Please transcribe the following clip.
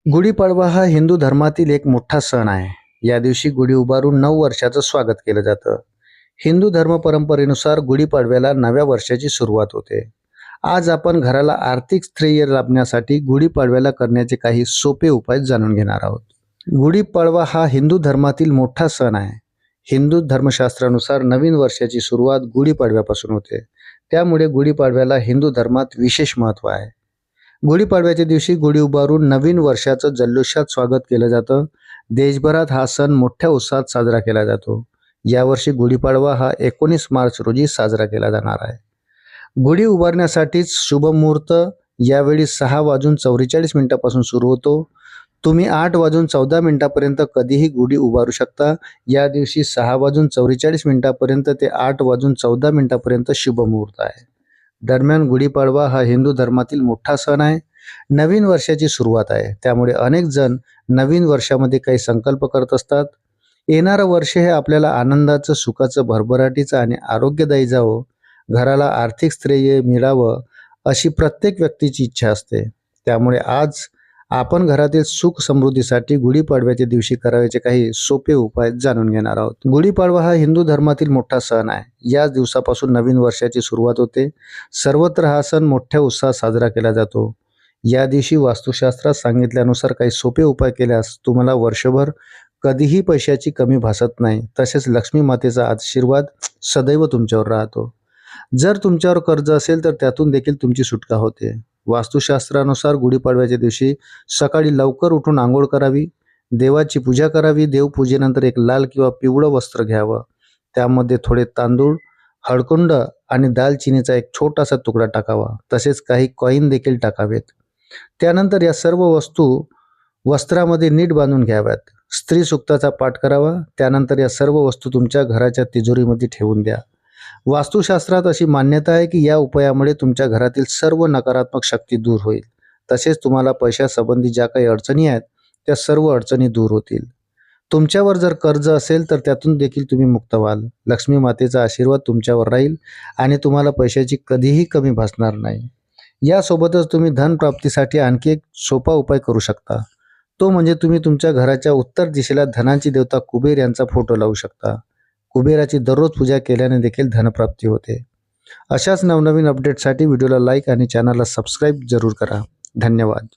गुढीपाडवा हा हिंदू धर्मातील एक मोठा सण आहे. या दिवशी गुढी उभारून 9 वर्षाचं स्वागत केलं जातं. हिंदू धर्म परंपरेनुसार गुढीपाडव्याला नव्या वर्षाची सुरुवात होते. आज आपण घराला आर्थिक स्थैर्य लाभण्यासाठी गुढीपाडव्याला करण्याचे काही सोपे उपाय जाणून घेणार आहोत. गुढीपाडवा हा हिंदू धर्मातील मोठा सण आहे. हिंदू धर्मशास्त्रानुसार नवीन वर्षाची सुरुवात गुढीपाडव्यापासून होते. त्यामुळे गुढीपाडव्याला हिंदू धर्मात विशेष महत्त्व आहे. गुढीपाडव्याच्या दिवशी गुढी उभारून नवीन वर्षाचं जल्लोषात स्वागत केलं जातं. देशभरात हा सण मोठ्या उत्साहात साजरा केला जातो. यावर्षी गुढीपाडवा हा 19 मार्च रोजी साजरा केला जाणार आहे. गुढी उभारण्यासाठीच शुभ मुहूर्त यावेळी 6:44 सुरू होतो. तुम्ही 8:14 कधीही गुढी उभारू शकता. या दिवशी 6:44 ते 8:14 शुभ मुहूर्त आहे. दरम्यान गुढीपाडवा हा हिंदू धर्मातील मोठा सण आहे. नवीन वर्षाची सुरुवात आहे. त्यामुळे अनेक जण नवीन वर्षामध्ये काही संकल्प करत असतात. येणारं वर्ष हे आपल्याला आनंदाचं, सुखाचं, भरभराटीचं आणि आरोग्यदायी जावं, घराला आर्थिक स्थैर्य मिळावं अशी प्रत्येक व्यक्तीची इच्छा असते. त्यामुळे आज आपण घरातील सुख समृद्धीसाठी गुढीपाडव्याच्या दिवशी करायचे काही सोपे उपाय जाणून घेणार आहोत. गुढीपाडवा हा हिंदू धर्मातील मोठा सण आहे. याच दिवसापासून नवीन वर्षाची सुरुवात होते. सर्वत्र हा सण मोठ्या उत्साहात साजरा केला जातो. या दिवशी वास्तुशास्त्रात सांगितल्यानुसार काही सोपे उपाय केल्यास तुम्हाला वर्षभर कधीही पैशाची कमी भासत नाही. तसेच लक्ष्मी मातेचा आशीर्वाद सदैव तुमच्यावर राहतो. जर तुमच्यावर कर्ज असेल तर त्यातून देखील तुमची सुटका होते. वास्तुशास्त्रानुसार गुढीपाडव्याच्या दिवशी सकाळी लवकर उठून आंघोळ करावी, देवाची पूजा करावी. देवपूजेनंतर एक लाल किंवा पिवळं वस्त्र घ्यावं. त्यामध्ये थोडे तांदूळ, हळकुंड आणि दालचिनीचा एक छोटासा तुकडा टाकावा. तसेच काही कॉईन देखील टाकावेत. त्यानंतर या सर्व वस्तू वस्त्रामध्ये नीट बांधून घ्याव्यात. स्त्री सुक्ताचा पाठ करावा. त्यानंतर या सर्व वस्तू तुमच्या घराच्या तिजोरीमध्ये ठेवून द्या. वास्तुशास्त्रात अशी मान्यता आहे की या उपायामुळे तुमच्या घरातील सर्व नकारात्मक शक्ती दूर होईल. तसेच तुम्हाला पैशासंबंधी ज्या काही अडचणी आहेत त्या सर्व अडचणी दूर होतील. तुमच्यावर जर कर्ज असेल तर त्यातून देखील तुम्ही मुक्त व्हाल. लक्ष्मी मातेचा आशीर्वाद तुमच्यावर राहील आणि तुम्हाला पैशाची कधीही कमी भासणार नाही. यासोबतच तुम्ही धनप्राप्तीसाठी आणखी एक सोपा उपाय करू शकता. तो म्हणजे तुम्ही तुमच्या घराच्या उत्तर दिशेला धनाची देवता कुबेर यांचा फोटो लावू शकता. कुबेराची दररोज पूजा केल्याने देखील धनप्राप्ती होते. अशाच नवनवीन अपडेटसाठी व्हिडिओला लाईक आणि चॅनलला सबस्क्राईब जरूर करा. धन्यवाद.